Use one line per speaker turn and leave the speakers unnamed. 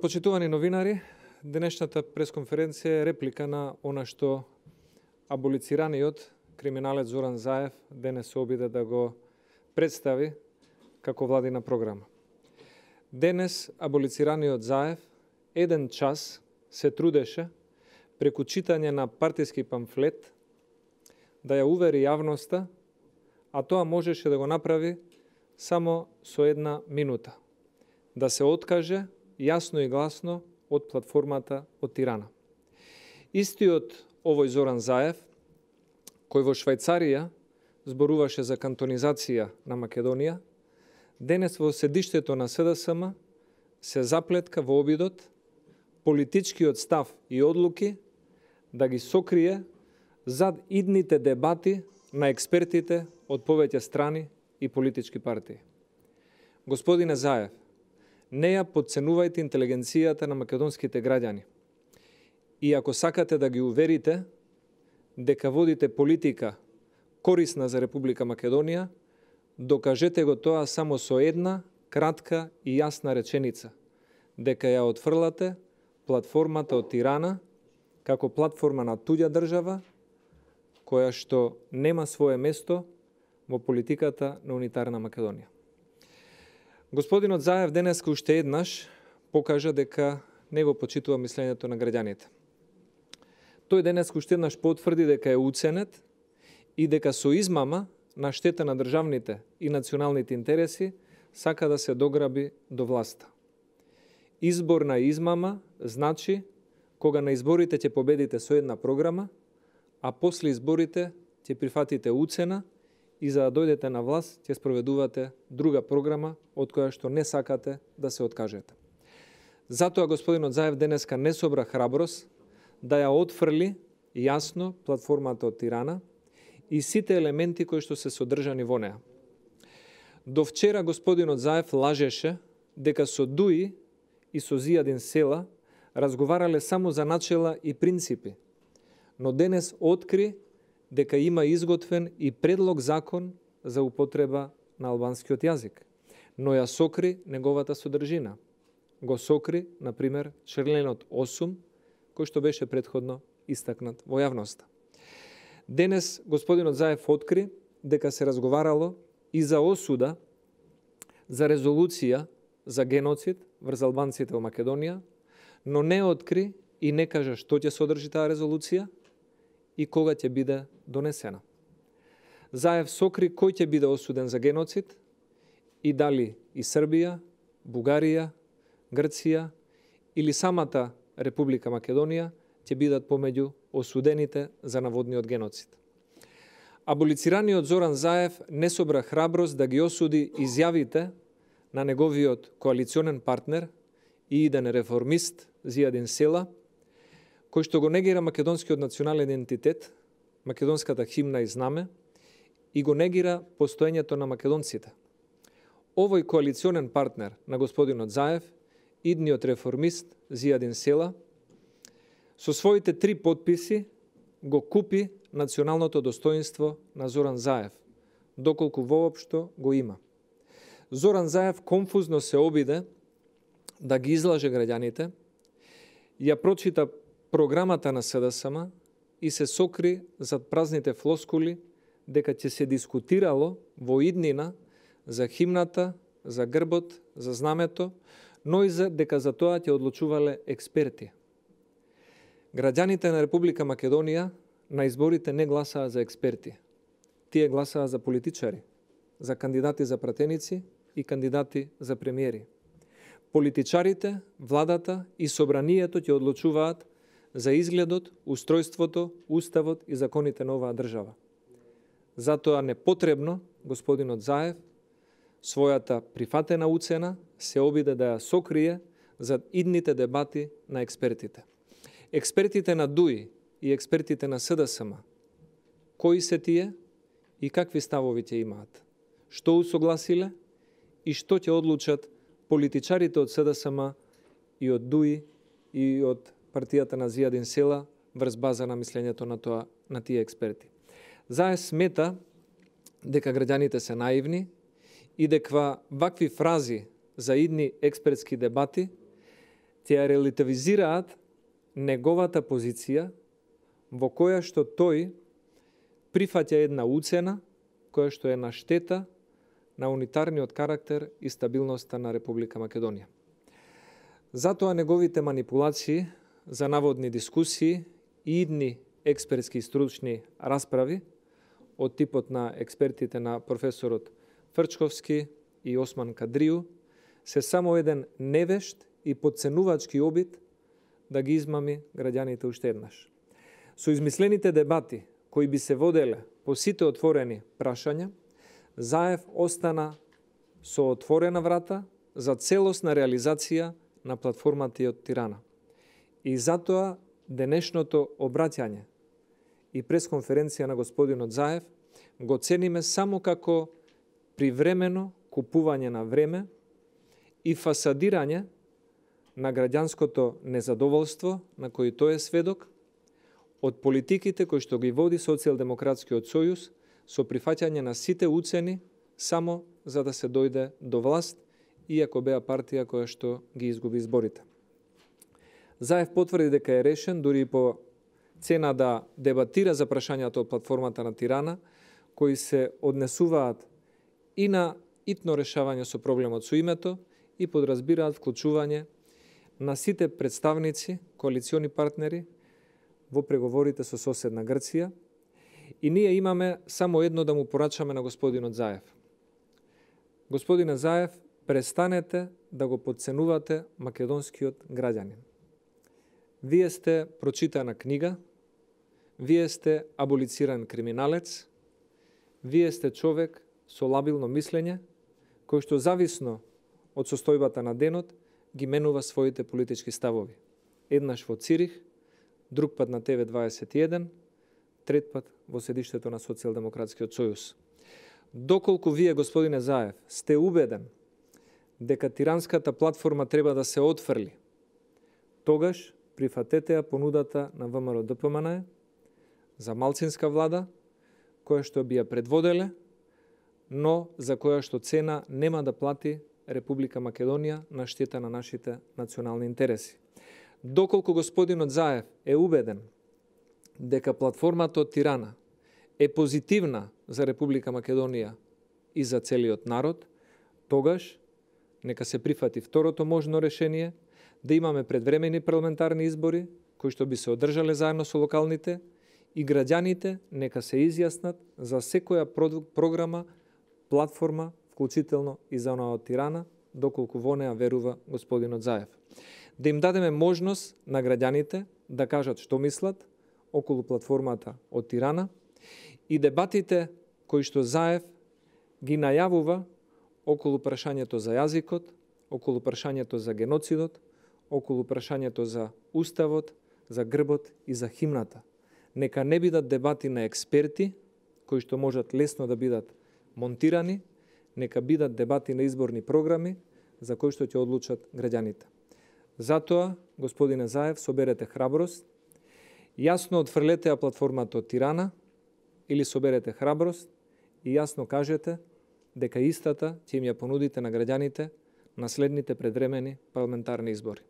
Почитувани новинари, денешната пресконференција е реплика на она што аболицираниот криминалец Зоран Заев денес се обиде да го представи како владина програма. Денес аболицираниот Заев еден час се трудеше преку читање на партиски памфлет да ја увери јавноста, а тоа можеше да го направи само со една минута. Да се откаже јасно и гласно од платформата од Тирана. Истиот овој Зоран Заев, кој во Швајцарија зборуваше за кантонизација на Македонија, денес во седиштето на СДСМ се заплетка во обидот политичкиот став и одлуки да ги сокрие зад идните дебати на експертите од повеќе страни и политички партии. Господине Заев, не ја подценувајте интелигенцијата на македонските граѓани. И ако сакате да ги уверите дека водите политика корисна за Република Македонија, докажете го тоа само со една кратка и јасна реченица, дека ја отфрлате платформата од Тирана како платформа на туѓа држава, која што нема свое место во политиката на унитарна Македонија. Господинот Заев денеска уште еднаш покажа дека не го почитува мислењето на граѓаните. Тој денеска уште еднаш потврди дека е уценет и дека со измама на штета на државните и националните интереси сака да се дограби до власта. Избор на измама значи кога на изборите ќе победите со една програма, а после изборите ќе прифатите уцена и за да дојдете на власт ќе спроведувате друга програма од која што не сакате да се откажете. Затоа господинот Заев денеска не собра храброст да ја отфрли јасно платформата од Тирана и сите елементи кои што се содржани во неа. До вчера господинот Заев лажеше дека со Дуи и со Зијадин Села разговарале само за начела и принципи, но денес откри дека има изготвен и предлог закон за употреба на албанскиот јазик, но ја сокри неговата содржина. Го сокри, например, членот 8, кој што беше претходно истакнат во јавноста. Денес господинот Заев откри дека се разговарало и за осуда за резолуција за геноцид врз албанците во Македонија, но не откри и не кажа што ќе содржи таа резолуција и кога ќе биде донесена. Заев сокри кој ќе биде осуден за геноцид и дали и Србија, Бугарија, Грција или самата Република Македонија ќе бидат помеѓу осудените за наводниот геноцид. Аболицираниот Зоран Заев не собра храброст да ги осуди изјавите на неговиот коалиционен партнер и иден реформист Зијадин Села, кој што го негира македонскиот национален идентитет, македонската химна и знаме, и го негира постоењето на македонците. Овој коалиционен партнер на господинот Заев, идниот реформист Зијадин Села, со своите 3 подписи го купи националното достоинство на Зоран Заев, доколку воопшто го има. Зоран Заев конфузно се обиде да ги излаже граѓаните, ја прочита програмата на СДСМ и се сокри зад празните флоскули дека ќе се дискутирало во иднина за химната, за грбот, за знамето, но и дека за тоа ќе одлучувале експерти. Граѓаните на Република Македонија на изборите не гласаа за експерти. Тие гласаа за политичари, за кандидати за пратеници и кандидати за премиери. Политичарите, владата и собранието ќе одлучуваат за изгледот, устројството, уставот и законите на оваа држава. Затоа непотребно господинот Заев својата прифатена уцена се обиде да ја сокрие за идните дебати на експертите. Експертите на ДУИ и експертите на СДСМ, кои се тие и какви ставови ќе имаат? Што усогласиле и што ќе одлучат политичарите од СДСМ и од ДУИ и од партијата на Зијадин Села врз база на мислењето на тие експерти. Заев смета дека граѓаните се наивни и дека вакви фрази за идни експертски дебати ќе ја релативизираат неговата позиција во која што тој прифаќа една уцена која што е на штета на унитарниот карактер и стабилноста на Република Македонија. Затоа неговите манипулации за наводни дискусии и идни експертски и стручни расправи од типот на експертите на професорот Фрчковски и Осман Кадрију се само еден невешт и подценувачки обид да ги измами граѓаните уште еднаш. Со измислените дебати кои би се воделе по сите отворени прашања, Заев остана со отворена врата за целосна реализација на платформата од Тирана. И затоа денешното обраќање и пресконференција на господинот Заев го цениме само како привремено купување на време и фасадирање на граѓанското незадоволство на кој тој е сведок од политиките кои што ги води Социјалдемократскиот сојуз со прифаќање на сите уцени само за да се дојде до власт, иако беа партија која што ги изгуби изборите. Заев потврди дека е решен, дури и по цена да дебатира за прашањата од платформата на Тирана, кои се однесуваат и на итно решавање со проблемот со името и подразбираат вклучување на сите представници, коалициони партнери во преговорите со соседна Грција. И ние имаме само едно да му порачаме на господинот Заев. Господине Заев, престанете да го подценувате македонскиот граѓанин. Вие сте прочитана книга, вие сте аболициран криминалец, вие сте човек со лабилно мислење, кој што зависно од состојбата на денот ги менува своите политички ставови. Еднаш во Цирих, друг пат на ТВ21, трет пат во седиштето на Социјалдемократскиот сојуз. Доколку вие, господине Заев, сте убеден дека тиранската платформа треба да се отфрли, тогаш прифатете ја понудата на ВМРО-ДПМН за малцинска влада, која што би ја предводеле, но за која што цена нема да плати Република Македонија на штета на нашите национални интереси. Доколку господинот Заев е убеден дека платформата од Тирана е позитивна за Република Македонија и за целиот народ, тогаш нека се прифати второто можно решение да имаме предвремени парламентарни избори кои што би се одржале заедно со локалните и граѓаните нека се изјаснат за секоја програма, платформа, вклучително и за онаа од Тирана, доколку во неа верува господинот Заев. Да им дадеме можност на граѓаните да кажат што мислат околу платформата од Тирана и дебатите кои што Заев ги најавува околу прашањето за јазикот, околу прашањето за геноцидот, околу прашањето за уставот, за грбот и за химната. Нека не бидат дебати на експерти, кои што можат лесно да бидат монтирани, нека бидат дебати на изборни програми, за кои што ќе одлучат граѓаните. Затоа, господине Заев, соберете храброст, јасно отфрлете ја платформата од Тирана, или соберете храброст и јасно кажете дека истата ќе им ја понудите на граѓаните на следните предвремени парламентарни избори.